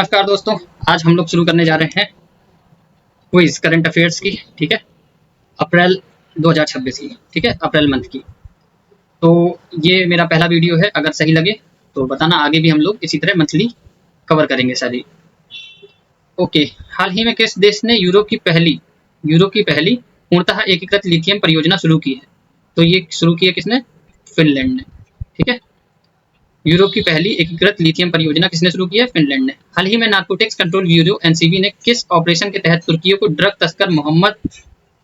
नमस्कार दोस्तों, आज हम लोग शुरू करने जा रहे हैं क्विज करंट अफेयर्स की। ठीक है, अप्रैल 2026 की। ठीक है, अप्रैल मंथ की। तो ये मेरा पहला वीडियो है, अगर सही लगे तो बताना। आगे भी हम लोग इसी तरह मंथली कवर करेंगे सारी। ओके, हाल ही में किस देश ने यूरोप की पहली पूर्णतः एकीकृत लिथियम परियोजना शुरू की है? तो ये शुरू की है किसने? फिनलैंड ने। ठीक है, यूरोप की पहली एकीकृत लिथियम परियोजना किसने शुरू की है? फिनलैंड ने। हाल ही में नारकोटिक्स कंट्रोल ब्यूरो एनसीबी ने किस ऑपरेशन के तहत तुर्कियों को ड्रग तस्कर मोहम्मद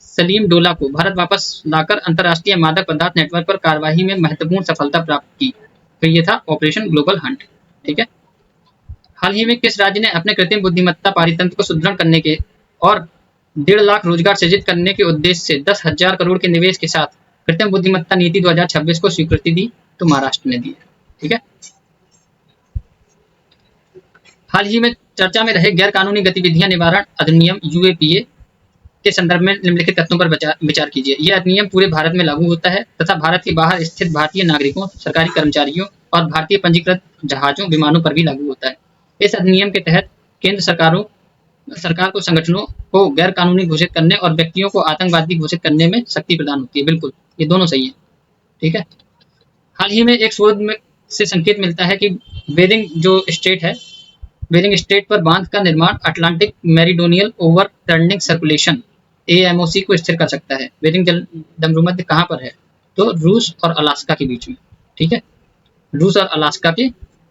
सलीम डोला को भारत वापस लाकर अंतर्राष्ट्रीय मादक पदार्थ नेटवर्क पर कार्रवाई में महत्वपूर्ण सफलता प्राप्त की? तो ये था ऑपरेशन ग्लोबल हंट। ठीक है, हाल ही में किस राज्य ने अपने कृत्रिम बुद्धिमत्ता पारितंत्र को सुदृढ़ करने के और 1.5 लाख रोजगार सृजित करने के उद्देश्य से 10,000 करोड़ के निवेश के साथ कृत्रिम बुद्धिमत्ता नीति 2026 को स्वीकृति दी? तो महाराष्ट्र ने दी है। ठीक है, हाल ही में चर्चा में रहे गैर कानूनी गतिविधियां निवारण अधिनियम यूएपीए के संदर्भ में निम्नलिखित तथ्यों पर विचार कीजिए। यह अधिनियम पूरे भारत में लागू होता है तथा भारत के बाहर स्थित भारतीय नागरिकों, सरकारी कर्मचारियों और भारतीय पंजीकृत जहाजों, विमानों पर भी लागू होता है। इस अधिनियम के तहत केंद्र सरकार को संगठनों को गैर कानूनी घोषित करने और व्यक्तियों को आतंकवादी घोषित करने में शक्ति प्रदान होती है। बिल्कुल, ये दोनों सही है। ठीक है, हाल ही में एक शोध में से संकेत मिलता है कि बेरिंग स्ट्रेट पर बांध का निर्माण Atlantic meridional overturning circulation AMOC को स्थिर कर सकता है। बेरिंग जलसंधि कहाँ पर है? तो रूस और अलास्का के बीच में। ठीक है, रूस और अलास्का के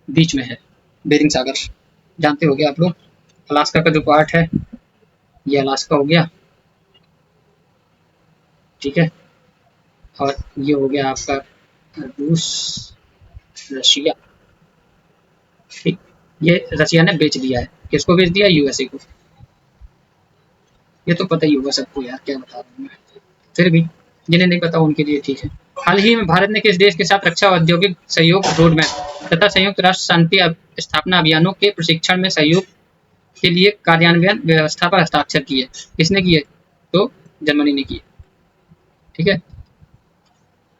बीच में है बेरिंग सागर। जानते होंगे आप लोग। अलास्का का जो पार्ट है ये अलास्का हो गया। ठीक है, और ये हो गया आपका रूस, रशिया। ठीक, ये रशिया ने बेच दिया है। किसको बेच दिया? यूएसए को। ये तो पता ही होगा सबको यार, क्या बता रहा हूँ मैं, फिर भी जिन्हें नहीं पता उनके लिए ठीक है। हाल ही में भारत ने किस देश के साथ रक्षा औद्योगिक सहयोग रोडमैप तथा संयुक्त राष्ट्र शांति स्थापना अभियानों के प्रशिक्षण में सहयोग के लिए कार्यान्वयन व्यवस्था पर हस्ताक्षर किए? किसने किए? तो जर्मनी ने किए। ठीक है,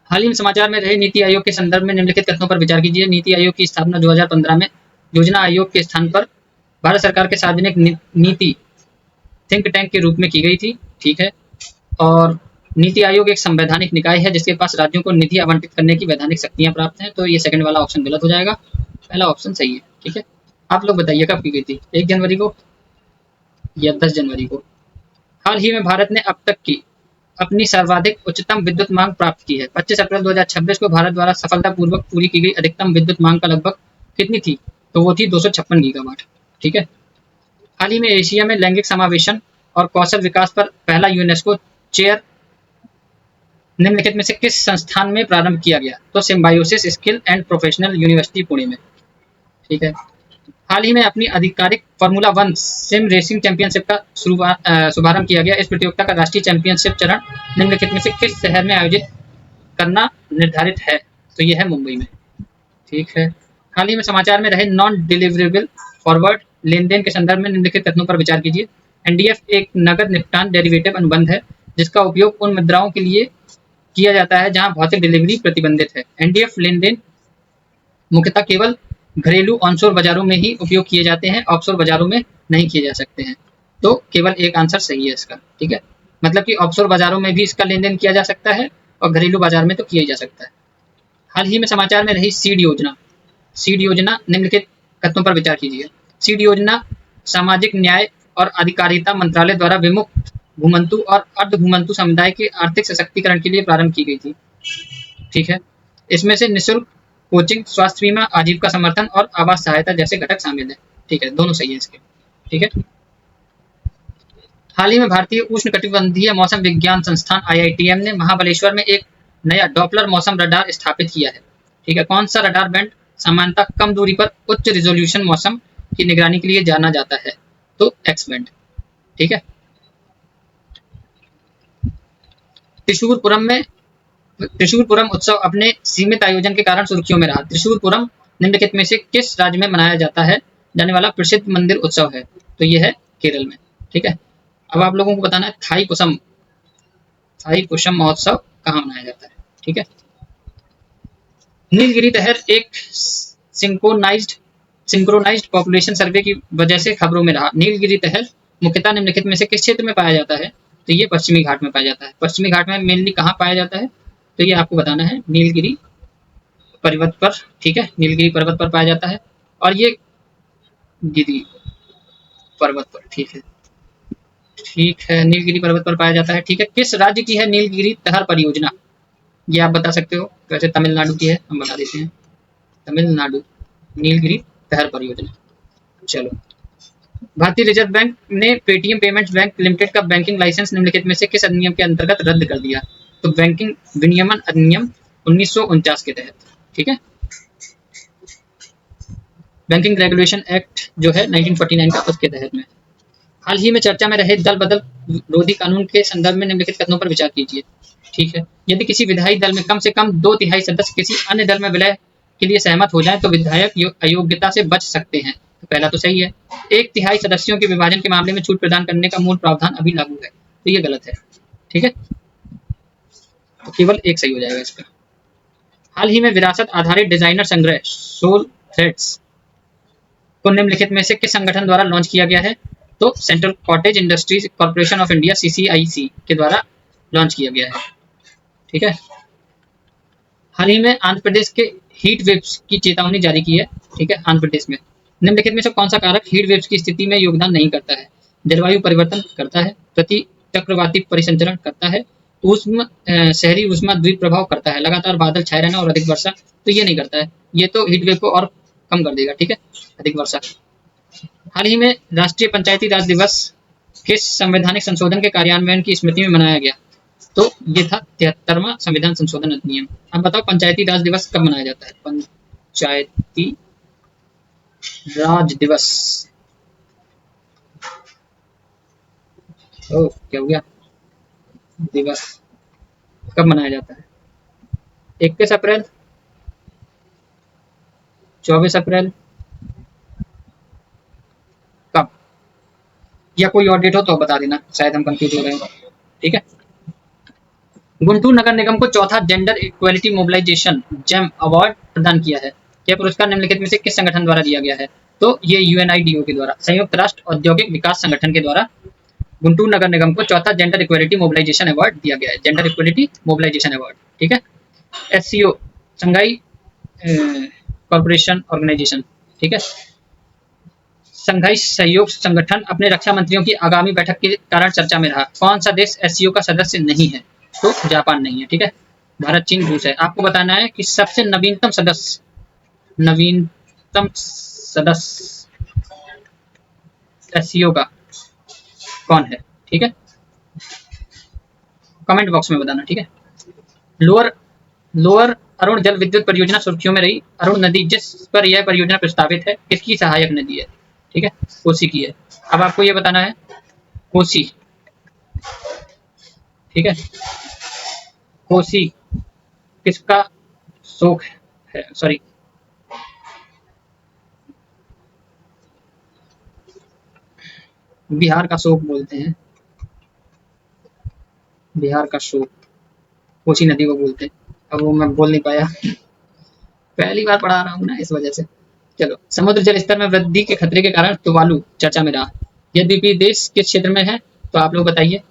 हाल ही में समाचार में रहे नीति आयोग के संदर्भ में निम्नलिखित तथ्यों पर विचार कीजिए। नीति आयोग की स्थापना 2015 में योजना आयोग के स्थान पर भारत सरकार के सार्वजनिक नीति थिंक टैंक के रूप में की गई थी। ठीक है, और नीति आयोग एक संवैधानिक निकाय है जिसके पास राज्यों को निधि आवंटित करने की वैधानिक शक्तियां प्राप्त हैं। तो ये सेकंड वाला ऑप्शन गलत हो जाएगा, पहला ऑप्शन सही है। ठीक है, आप लोग बताइए कब की गई थी? 1 जनवरी को या 10 जनवरी को? हाल ही में भारत ने अब तक की अपनी सर्वाधिक उच्चतम विद्युत मांग प्राप्त की है। 25 अप्रैल 2026 को भारत द्वारा सफलतापूर्वक पूरी की गई अधिकतम विद्युत मांग का लगभग कितनी थी? तो वो थी 256 गीगावाट। ठीक है, हाल ही में एशिया में लैंगिक समावेशन और कौशल विकास पर पहला यूनेस्को चेयर निम्नलिखित में से किस संस्थान में प्रारंभ किया गया? तो symbiosis skill and professional university Pune में। ठीक है, हाल ही में अपनी आधिकारिक फार्मूला 1 सिम रेसिंग चैंपियनशिप का शुभारंभ किया गया। इस प्रतियोगिता का राष्ट्रीय चैंपियनशिप चरण निम्नलिखित में से किस शहर में आयोजित करना निर्धारित है? तो यह है मुंबई में। ठीक है, हाल ही में समाचार में रहे नॉन डिलीवरेबल फॉरवर्ड लेन देन के संदर्भ में निम्नलिखित कथनों पर विचार कीजिए। एनडीएफ एक नगद निपटान डेरिवेटिव अनुबंध है जिसका उपयोग उन मुद्राओं के लिए किया जाता है जहां भौतिक डिलीवरी प्रतिबंधित है। एनडीएफ लेन देन मुख्यतः केवल घरेलू ऑनशोर बाजारों में ही उपयोग किए जाते हैं, ऑफशोर बाजारों में नहीं किए जा सकते हैं। तो केवल एक आंसर सही है इसका। ठीक है, मतलब कि ऑफशोर बाजारों में भी इसका लेन देन किया जा सकता है और घरेलू बाजार में तो किया ही जा सकता है। हाल ही में समाचार में रही सीड योजना निम्नलिखित कथनों पर विचार कीजिए। सीड योजना सामाजिक न्याय और अधिकारिता मंत्रालय द्वारा विमुक्त घुमंतु और अर्ध घुमंतु समुदाय के आर्थिक सशक्तिकरण के लिए प्रारंभ की गई थी। ठीक है, इसमें से निःशुल्क कोचिंग, स्वास्थ्य बीमा, आजीविका समर्थन और आवास सहायता जैसे घटक शामिल है। ठीक है, दोनों सही है इसके। ठीक है, हाल ही में भारतीय उष्णकटिबंधीय मौसम विज्ञान संस्थान आईआईटीएम ने महाबलेश्वर में एक नया डॉपलर मौसम रडार स्थापित किया है। ठीक है, कौन सा रडार बैंड सामान्यतः कम दूरी पर उच्च रिजोल्यूशन मौसम की निगरानी के लिए जाना जाता है? तो एक्स बैंड। ठीक है, त्रिशूरपुरम उत्सव अपने सीमित आयोजन के कारण सुर्खियों में रहा। त्रिशूरपुरम निम्नलिखित में से किस राज्य में मनाया जाने वाला प्रसिद्ध मंदिर उत्सव है? तो यह है केरल में। ठीक है, अब आप लोगों को बताना है थाईपुसम महोत्सव कहाँ मनाया जाता है। ठीक है, नीलगिरी तहर एक सिंक्रोनाइज्ड सिंक्रोनाइज्ड पॉपुलेशन सर्वे की वजह से खबरों में रहा। नीलगिरी तहर मुख्यतः निम्नलिखित में से किस क्षेत्र में पाया जाता है? तो ये पश्चिमी घाट में पाया जाता है। पश्चिमी घाट में मेनली कहाँ पाया जाता है? तो ये आपको बताना है, नीलगिरी पर्वत पर, ठीक है, नीलगिरी पर्वत पर पाया जाता है। और ये गिरी पर्वत पर, ठीक है, ठीक है, नीलगिरी पर्वत पर पाया जाता है, ठीक है। किस राज्य की है नीलगिरी तहर परियोजना? ये आप बता सकते हो, वैसे तमिलनाडु की है, हम बता देते हैं, तमिलनाडु नीलगिरी तहर परियोजना। चलो, भारतीय रिजर्व बैंक ने पेटीएम पेमेंट्स बैंक लिमिटेड का बैंकिंग लाइसेंस निम्नलिखित में से किस अधिनियम के अंतर्गत रद्द कर दिया? तो बैंकिंग विनियमन अधिनियम 1949 के तहत, ठीक है। बैंकिंग रेगुलेशन एक्ट जो है 1949 का, उसके तहत में। हाल ही में चर्चा में रहे दल बदल विरोधी कानून के संदर्भ में निम्नलिखित कथनों पर विचार कीजिए, ठीक है। यदि किसी विधायी दल में कम से कम 2/3 सदस्य किसी अन्य दल में विलय के लिए सहमत हो जाएं तो विधायक अयोग्यता से बच सकते हैं। तो पहला तो सही है। 1/3 सदस्यों के विभाजन के मामले में छूट प्रदान करने का मूल प्रावधान अभी लागू है, तो ये गलत है, ठीक है, तो केवल एक सही हो जाएगा इसका। हाल ही में विरासत आधारित डिजाइनर संग्रह सोल थ्रेड्स को निम्नलिखित में से किस संगठन द्वारा लॉन्च किया गया है? तो central cottage industries corporation of India CCIC के द्वारा लॉन्च किया गया है, ठीक है। हाल ही में आंध्र प्रदेश के हीट वेव्स की चेतावनी जारी की है, ठीक है, आंध्र प्रदेश में। निम्नलिखित में से कौन सा कारक हीट वेव्स की स्थिति में योगदान नहीं करता है? जलवायु परिवर्तन करता है, प्रति चक्रवाती परिसंचरण करता है, शहरी ऊष्मा द्वीप प्रभाव करता है, लगातार बादल छाए रहना और अधिक वर्षा, तो ये नहीं करता है, ये तो हीट वेव को और कम कर देगा, ठीक है, अधिक वर्षा। हाल ही में राष्ट्रीय पंचायती राज दिवस किस संवैधानिक संशोधन के कार्यान्वयन की स्मृति में मनाया गया? तो ये था 73वां संविधान संशोधन अधिनियम। अब बताओ पंचायती राज दिवस कब मनाया जाता है? पंचायती राज दिवस, ओ क्या हो गया, दिवस कब मनाया जाता है? 21 अप्रैल, 24 अप्रैल, कब? या कोई और डेट हो तो बता देना, शायद हम कंफ्यूज हो रहे हैं, ठीक है। गुंटूर नगर निगम को चौथा gender equality mobilisation gem award प्रदान किया है। यह पुरस्कार निम्नलिखित में से किस संगठन द्वारा दिया गया है? तो ये UNIDO के द्वारा, संयुक्त राष्ट्र औद्योगिक विकास संगठन के द्वारा गुंटूर नगर निगम को चौथा जेंडर इक्वलिटी मोबिलाइजेशन अवार्ड दिया गया है, जेंडर इक्वलिटी मोबिलाइजेशन अवार्ड, ठीक है। SCO संघाई कॉर्पोरेशन ऑर्गेनाइजेशन, ठीक है, संघाई सहयोग संगठन अपने रक्षा मंत्रियों की आगामी बैठक के कारण चर्चा में रहा। कौन सा देश SCO का सदस्य नहीं है? तो जापान नहीं है, ठीक है, भारत, चीन, रूस है। आपको बताना है कि सबसे नवीनतम सदस्य SCO का कौन है, ठीक है, कमेंट बॉक्स में बताना, ठीक है। लोअर अरुण जल विद्युत परियोजना सुर्खियों में रही। अरुण नदी जिस पर यह परियोजना प्रस्तावित है किसकी सहायक नदी है? ठीक है, कोसी की है। अब आपको ये बताना है कोसी, ठीक है, कोसी किसका शोक है, सॉरी बिहार का शोक बोलते हैं, बिहार का शोक कोसी नदी को बोलते हैं। अब वो मैं बोल नहीं पाया, पहली बार पढ़ा रहा हूँ ना, इस वजह से। चलो, समुद्र जल स्तर में वृद्धि के खतरे के कारण तुवालू चर्चा में रहा। यह द्वीपीय देश किस क्षेत्र में है? तो आप लोग बताइए,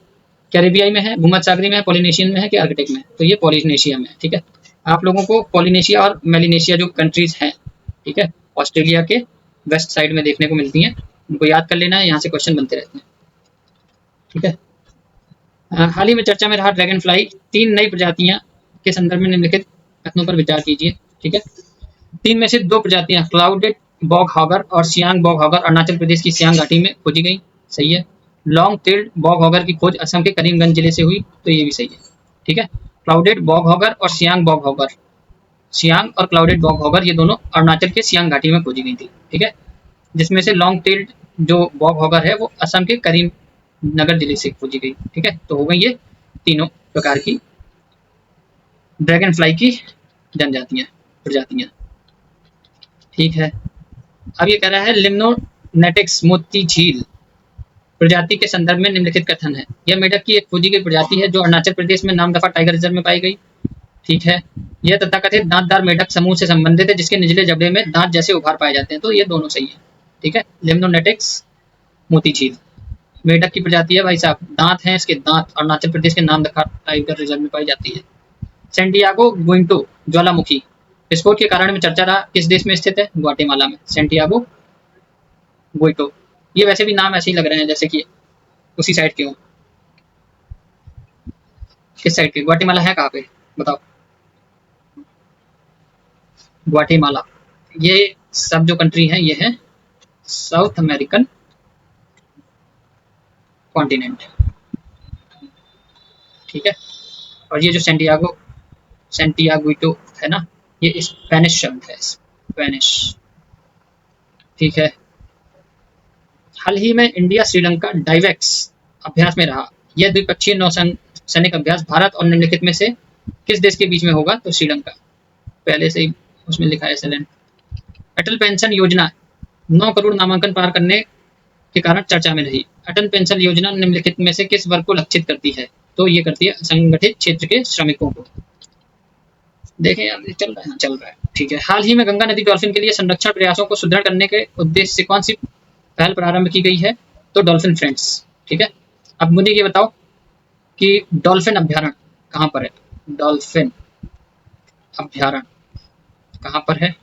कैरिबियाई में है, भूमध्यसागरीय में है, पॉलिनेशियन में है कि आर्कटिक में? तो ये पॉलिनेशिया में है, ठीक है। आप लोगों को पॉलिनेशिया और मेलिनेशिया जो कंट्रीज हैं, ठीक है, ऑस्ट्रेलिया के वेस्ट साइड में देखने को मिलती हैं, उनको याद कर लेना है, यहाँ से क्वेश्चन बनते रहते हैं, ठीक है। हाल ही में चर्चा में रहा ड्रैगन फ्लाई, 3 नई प्रजातियां के संदर्भ में निम्नलिखित कथनों पर विचार कीजिए, ठीक है। 3 में से 2 प्रजातियां क्लाउडेड बॉग हॉगर और सियांग बॉग हॉगर अरुणाचल प्रदेश की सियांग घाटी में खोजी गई, सही है। लॉन्ग टेल्ड बॉग हॉगर की खोज असम के करीमगंज जिले से हुई, तो ये भी सही है, ठीक है। क्लाउडेड बॉग हॉगर और सियांग बॉग हॉगर, सियांग और क्लाउडेड बॉग हॉगर ये दोनों अरुणाचल के सियांग घाटी में खोजी गई थी, ठीक है। जिसमें से लॉन्ग टेल्ड जो बॉग हॉगर है वो असम के करीम नगर जिले से खोजी गई, ठीक है। तो हो गई ये तीनों प्रकार की ड्रैगन फ्लाई की जनजातियां, प्रजातियां, ठीक है। अब ये कह रहा है लिम्नोनेटिक्स मोती झील प्रजाति के संदर्भ में निम्नलिखित कथन है। यह मेढक की एक खोजी गई प्रजाति है जो अरुणाचल प्रदेश में नामदफा टाइगर रिजर्व में पाई गई। ठीक है। यह तथाकथित दांतदार मेढक समूह से संबंधित है जिसके निचले जबड़े में दांत जैसे उभार पाए जाते हैं, तो ये दोनों सही है। ठीक है। लिम्नोनेटिक्स मोती झील मेढक की प्रजाति है भाई साहब, दांत हैं इसके दांत, अरुणाचल प्रदेश के नामदफा टाइगर रिजर्व में पाई जाती है। सेंटियागो गुइंटो ज्वालामुखी विस्फोट के कारण में चर्चा रहा, किस देश में स्थित है? ग्वाटेमाला में। सेंटियागो गुइटो, ये वैसे भी नाम ऐसे ही लग रहे हैं जैसे कि उसी साइड के हो। किस साइड के? ग्वाटेमाला है कहाँ पे बताओ? ग्वाटेमाला, ये सब जो कंट्री है ये है साउथ अमेरिकन कॉन्टिनेंट। ठीक है। और ये जो सेंटियागोइटो है ना, ये स्पेनिश शब्द है, स्पेनिश। ठीक है। हाल ही में इंडिया श्रीलंका डाइवेक्स अभ्यास में रहा, यह द्विपक्षीय नौसैनिक अभ्यास भारत और निम्नलिखित में से किस देश के बीच में होगा? तो श्रीलंका, पहले से ही उसमें लिखा है SLN। अटल पेंशन योजना 9 करोड़ नामांकन पार करने के कारण चर्चा में रही, अटल पेंशन योजना निम्नलिखित में से किस वर्ग को लक्षित करती है? तो ये करती है असंगठित क्षेत्र के श्रमिकों को। देखें यार चल रहा है। ठीक है। हाल ही में गंगा नदी डॉल्फिन के लिए संरक्षण प्रयासों को सुदृढ़ करने के उद्देश्य से कौन सी पहल प्रारंभ की गई है? तो डॉल्फिन फ्रेंड्स। ठीक है। अब मुझे ये बताओ कि डॉल्फिन अभ्यारण्य कहाँ पर है? डॉल्फिन अभ्यारण्य कहाँ पर है?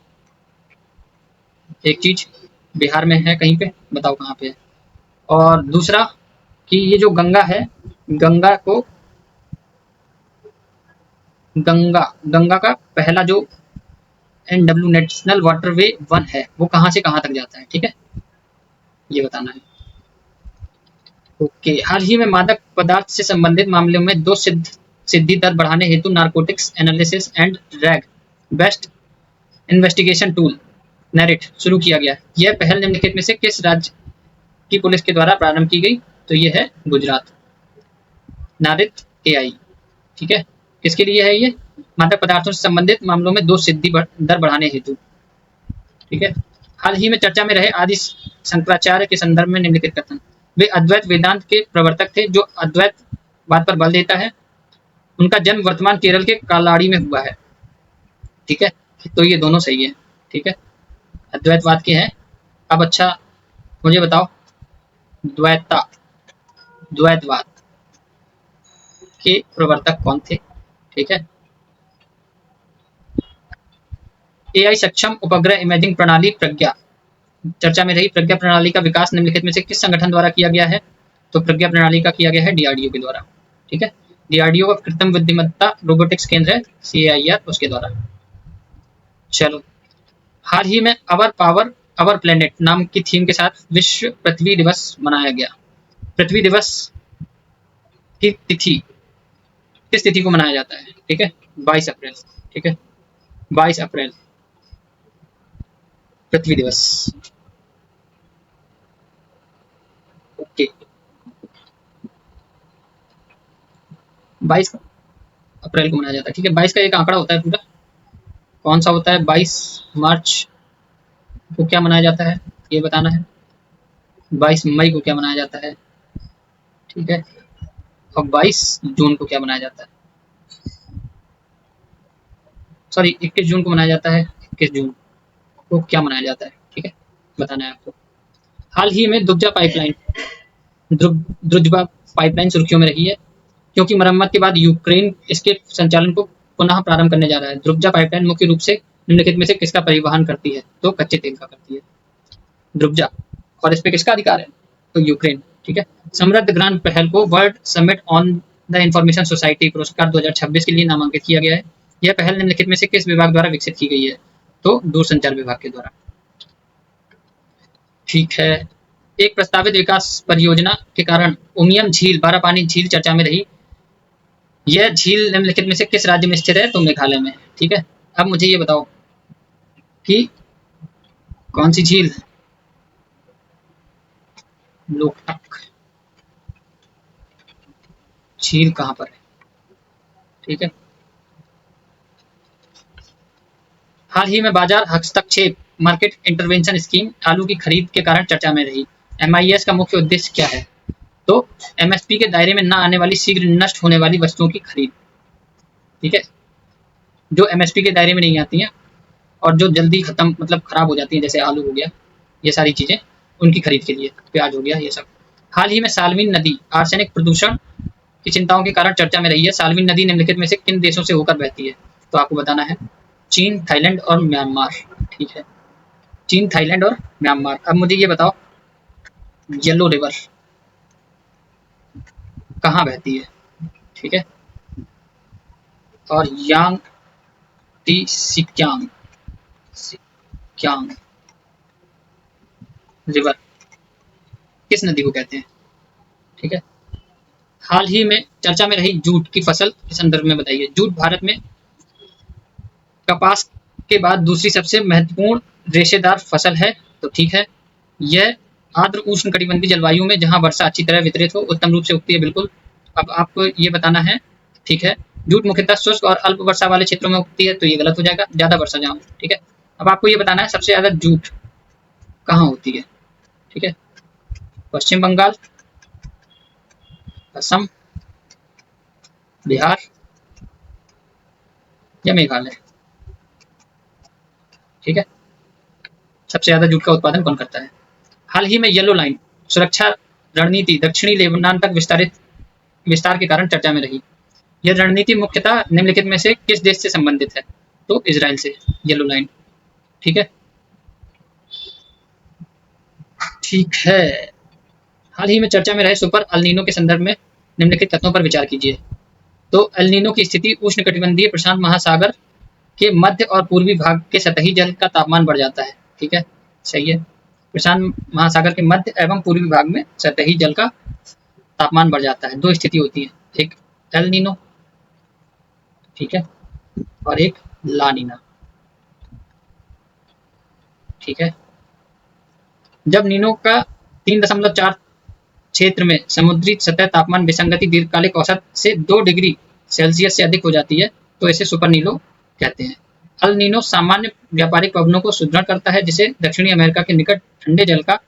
एक चीज बिहार में है कहीं पे, बताओ कहाँ पे है। और दूसरा कि ये जो गंगा है, गंगा का पहला जो NW नेशनल वाटरवे 1 है वो कहाँ से कहाँ तक जाता है? ठीक है, ये बताना है। ओके। हाल ही में मादक पदार्थ से संबंधित मामलों में 2 सिद्धि दर बढ़ाने हेतु narcotics analysis and drug based investigation tool NARIT शुरू किया गया। यह पहल निम्नलिखित में से किस राज्य की पुलिस के द्वारा प्रारंभ की गई? तो यह है गुजरात। नारित AI। ठीक है। किसके लिए है ये? मादक पदार्थों से संबंधित मामलों में 2 सिद्धि दर बढ़ाने हेतु। ठीक है। हाल ही में चर्चा में रहे आदि शंकराचार्य के संदर्भ में निम्नलिखित कथन। वे अद्वैत वेदांत के प्रवर्तक थे जो अद्वैतवाद पर बल देता है। उनका जन्म वर्तमान केरल के कालाड़ी में हुआ है। ठीक है। तो ये दोनों सही है। ठीक है। अद्वैतवाद के हैं। अब अच्छा मुझे बताओ द्वैतवाद के प्रवर्तक कौन थे? ठीक है। AI सक्षम उपग्रह इमेजिंग प्रणाली प्रज्ञा चर्चा में रही। प्रज्ञा प्रणाली का विकास निम्नलिखित में से किस संगठन द्वारा किया गया है? तो प्रज्ञा प्रणाली का किया गया है DRDO के द्वारा। ठीक है। DRDO का कृत्रिम बुद्धिमत्ता रोबोटिक्स केंद्र है CAIR उसके द्वारा। चलो, हाल ही में अवर प्लेनेट नाम की थीम के साथ विश्व पृथ्वी दिवस मनाया गया। पृथ्वी दिवस की तिथि किस तिथि को मनाया जाता है? ठीक है, 22 अप्रैल। ठीक है, 22 अप्रैल पृथ्वी दिवस। ओके, 22 अप्रैल को मनाया जाता है। ठीक है। 22 का एक आंकड़ा होता है पूरा, कौन सा होता है? 22 मार्च को क्या मनाया जाता है ये बताना है। 22 मई को क्या मनाया जाता है? ठीक है। और 22 जून को क्या मनाया जाता है? सॉरी, 21 जून को मनाया जाता है। 21 जून को क्या मनाया जाता है? ठीक है, बताना है आपको। हाल ही में द्रुजबा पाइपलाइन सुर्खियों में रही है क्योंकि मरम्मत के बाद यूक्रेन इसके संचालन को पुनः प्रारंभ करने जा रहा है। द्रुजबा पाइपलाइन मुख्य रूप से निम्नलिखित में से किसका परिवहन करती है? तो कच्चे तेल का करती है द्रुजबा। और इस पे किसका अधिकार है? तो यूक्रेन। ठीक है। समृद्ध ग्रांड पहल को world summit on the information society पुरस्कार 2026 के लिए नामांकित किया गया है। यह पहल निम्नलिखित में से किस विभाग द्वारा विकसित की गई है? तो दूरसंचार विभाग के द्वारा। ठीक है। एक प्रस्तावित विकास परियोजना के कारण उमियम झील बारापानी झील चर्चा में रही। यह झील निम्नलिखित में से किस राज्य में स्थित है? तो मेघालय में। ठीक है। अब मुझे ये बताओ कि कौन सी झील? लोकटक झील कहाँ पर है? ठीक है। हाल ही में बाजार हस्तक्षेप मार्केट इंटरवेंशन स्कीम आलू की खरीद के कारण चर्चा में रही। MIS का मुख्य उद्देश्य क्या है? तो MSP के दायरे में न आने वाली शीघ्र नष्ट होने वाली वस्तुओं की खरीद। ठीक है। जो एमएसपी के दायरे में नहीं आती हैं और जो जल्दी खत्म मतलब खराब हो जाती हैं, जैसे आलू हो गया, ये सारी चीजें उनकी खरीद के लिए, प्याज हो गया, ये सब। हाल ही में साल्विन नदी आर्सेनिक प्रदूषण की चिंताओं के कारण चर्चा में रही है। साल्विन नदी निम्नलिखित में से किन देशों से होकर बहती है? तो आपको बताना है चीन, थाईलैंड और म्यांमार। ठीक है, चीन, थाईलैंड और म्यांमार। अब मुझे ये बताओ येलो रिवर कहाँ बहती है? ठीक है, और यांग टी सिक्यांग सिक्यांग रिवर किस नदी को कहते हैं? ठीक है, हाल ही में चर्चा में रही जूट की फसल के संदर्भ में बताइए। जूट भारत में कपास के बाद दूसरी सबसे महत्वपूर्ण रेशेदार फसल है। तो ठीक है, यह आर्द्र उष्ण कटिबंधीय जलवायु में जहां वर्षा अच्छी तरह वितरित हो उत्तम रूप से उगती है। बिल्कुल, अब आपको ये बताना है। ठीक है, जूट मुख्यतः शुष्क और अल्प वर्षा वाले क्षेत्रों में उगती है, तो ये गलत हो जाएगा, ज्यादा वर्षा जहाँ हो। ठीक है, अब आपको ये बताना है सबसे ज्यादा जूट कहाँ होती है? ठीक है, पश्चिम बंगाल, असम, बिहार या मेघालय। ठीक है, सबसे ज्यादा जूट का उत्पादन कौन करता है? हाल ही में येलो लाइन सुरक्षा रणनीति दक्षिणी लेबनान तक विस्तार के कारण चर्चा में रही। यह रणनीति मुख्यतः निम्नलिखित में से किस देश से संबंधित है? तो इजराइल से, येलो लाइन। ठीक है, ठीक है, हाल ही में चर्चा में रहे सुपर अल्नीनो के संदर्भ में निम्नलिखित तथ्यों पर विचार कीजिए। तो एल्नीनो की स्थिति उष्णकटिबंधीय प्रशांत महासागर के मध्य और पूर्वी भाग के सतही जल का तापमान बढ़ जाता है। ठीक है, सही है, प्रशांत महासागर के मध्य एवं पूर्वी भाग में सतही जल का तापमान बढ़ जाता है। दो स्थिति होती है, एक एल नीनो, ठीक है, और एक ला नीना। ठीक है, जब नीनो का 3.4 क्षेत्र में समुद्री सतह तापमान विसंगति दीर्घकालिक औसत से 2 डिग्री सेल्सियस से अधिक हो जाती है तो इसे सुपर नीनो कहते हैं। अल नीनो सामान्य व्यापारिक पवनों को सुदृढ़ करता है जिसे दक्षिणी अमेरिका के निकट ठंडे जल का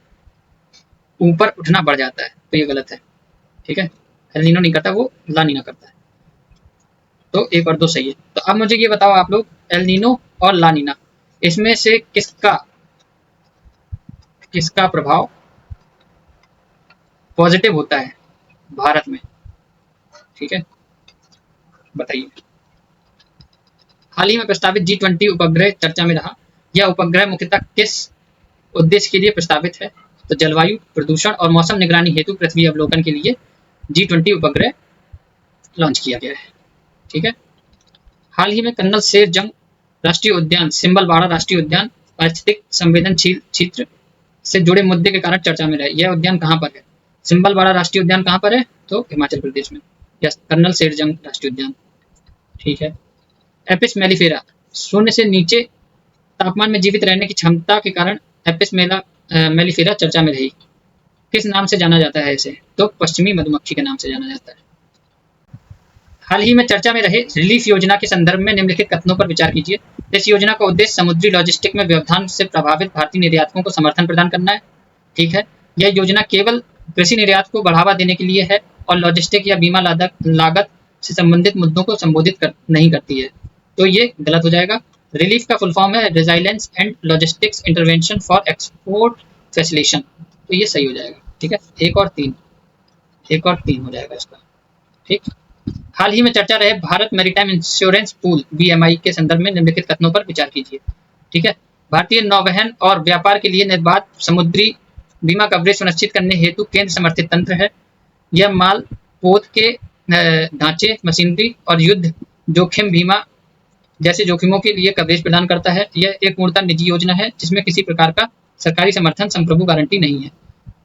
ऊपर उठना बढ़ जाता है, तो ये गलत है। ठीक है, एल नीनो नहीं करता, वो ला नीना करता है। तो 1 और 2 सही है। तो अब मुझे ये बताओ आप लोग, एल नीनो और ला नीना इसमें से किसका प्रभाव पॉजिटिव होता है भारत में? ठीक है, बताइए। हाल ही में प्रस्तावित G20 उपग्रह चर्चा में रहा। यह उपग्रह मुख्यतः किस उद्देश्य के लिए प्रस्तावित है? तो जलवायु, प्रदूषण और मौसम निगरानी हेतु पृथ्वी अवलोकन के लिए G20 उपग्रह लॉन्च किया गया है। ठीक है, हाल ही में कर्नल शेर जंग राष्ट्रीय उद्यान, सिंबलबाड़ा राष्ट्रीय उद्यान पारिस्थितिक संवेदनशील क्षेत्र से जुड़े मुद्दे के कारण चर्चा में रहे। यह उद्यान कहाँ पर है? सिंबलबाड़ा राष्ट्रीय उद्यान कहाँ पर है? तो हिमाचल प्रदेश में। यस, कर्नल शेर जंग राष्ट्रीय उद्यान। ठीक है, एपिस मेलिफेरा शून्य से नीचे तापमान में जीवित रहने की क्षमता के कारण एपिस मेलिफेरा चर्चा में रही। किस नाम से जाना जाता है इसे? तो पश्चिमी मधुमक्खी के नाम से जाना जाता है। हाल ही में चर्चा में रहे रिलीफ योजना के संदर्भ में निम्नलिखित कथनों पर विचार कीजिए। इस योजना का उद्देश्य समुद्री लॉजिस्टिक में व्यवधान से प्रभावित भारतीय निर्यातकों को समर्थन प्रदान करना है। ठीक है, यह योजना केवल कृषि निर्यात को बढ़ावा देने के लिए है और लॉजिस्टिक या बीमा लागत से संबंधित मुद्दों को संबोधित नहीं करती है, तो ये गलत हो जाएगा। रिलीफ का फुल फॉर्म है resilience and logistics intervention for export facilitation, तो ये सही हो जाएगा। ठीक है, 1 और 3 हो जाएगा इसका। ठीक, हाल ही में चर्चा रहे Bharat maritime insurance pool BMI के संदर्भ में निम्नलिखित कथनों पर विचार कीजिए। ठीक है, भारतीय नौवहन और व्यापार के लिए निर्बाध समुद्री बीमा कवरेज सुनिश्चित करने हेतु केंद्र समर्थित तंत्र है। यह माल पोत के ढांचे, मशीनरी और युद्ध जोखिम बीमा जैसे जोखिमों के लिए कवरेज प्रदान करता है। यह एक पूर्णतः निजी योजना है जिसमें किसी प्रकार का सरकारी समर्थन, संप्रभु गारंटी नहीं है,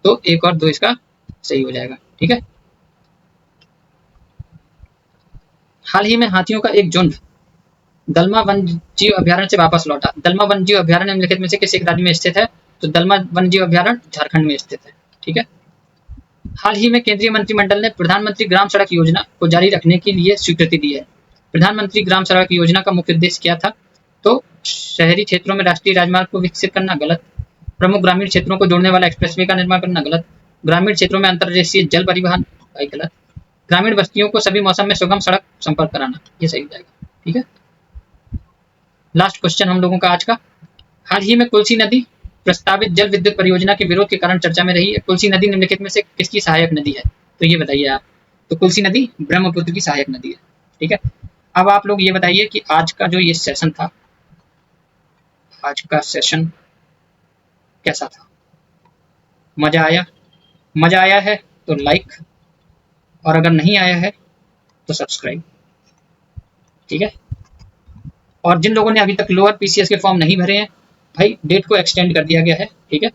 तो 1 और 2 इसका सही हो जाएगा। ठीक है, हाल ही में हाथियों का एक झुंड दलमा वन्यजीव अभ्यारण्य से वापस लौटा। दलमा वन्यजीव अभ्यारण्य निम्नलिखित में से किस एक राज्य में स्थित है? तो दलमा वन्यजीव अभ्यारण्य झारखंड में स्थित है। ठीक है, हाल ही में केंद्रीय मंत्रिमंडल ने प्रधानमंत्री ग्राम सड़क योजना को जारी रखने के लिए स्वीकृति दी है। प्रधानमंत्री ग्राम सड़क योजना का मुख्य उद्देश्य क्या था? तो शहरी क्षेत्रों में राष्ट्रीय राजमार्ग को विकसित करना, गलत। प्रमुख ग्रामीण क्षेत्रों को जोड़ने वाला एक्सप्रेसवे का निर्माण करना, गलत। ग्रामीण क्षेत्रों में अंतर्देशीय जल परिवहन, गलत। ग्रामीण बस्तियों को सभी मौसम में सुगम सड़क संपर्क कराना, ये सही हो जाएगा। ठीक है, लास्ट क्वेश्चन हम लोगों का आज का। हाल ही में कुल्सी नदी प्रस्तावित जल विद्युत परियोजना के विरोध के कारण चर्चा में रही है। कुल्सी नदी निम्नलिखित में से किसकी सहायक नदी है? तो ये बताइए आप। तो कुल्सी नदी ब्रह्मपुत्र की सहायक नदी है। ठीक है, अब आप लोग ये बताइए कि आज का जो ये सेशन था, आज का सेशन कैसा था? मजा आया? मजा आया है तो लाइक, और अगर नहीं आया है तो सब्सक्राइब। ठीक है, और जिन लोगों ने अभी तक लोअर पीसीएस के फॉर्म नहीं भरे हैं, भाई डेट को एक्सटेंड कर दिया गया है। ठीक है,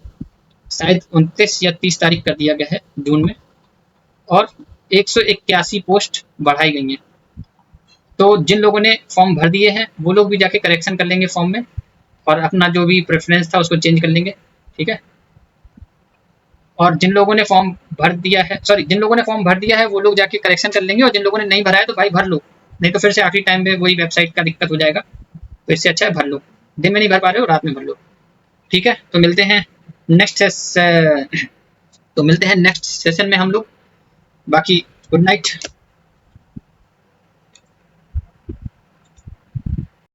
शायद 29 या 30 तारीख कर दिया गया है जून में, और 181 पोस्ट बढ़ाई गई हैं। तो जिन लोगों ने फॉर्म भर दिए हैं वो लोग भी जाके करेक्शन कर लेंगे फॉर्म में, और अपना जो भी प्रेफरेंस था उसको चेंज कर लेंगे। ठीक है, और जिन लोगों ने फॉर्म भर दिया है, सॉरी, जिन लोगों ने फॉर्म भर दिया है वो लोग जाके करेक्शन कर लेंगे, और जिन लोगों ने नहीं भरा है तो भाई भर लो, नहीं तो फिर से आखिरी टाइम में वही वेबसाइट का दिक्कत हो जाएगा। तो इससे अच्छा है भर लो। दिन में नहीं भर पा रहे हो, रात में भर लो। ठीक है, तो मिलते हैं नेक्स्ट सेशन में हम लोग। बाकी गुड नाइट।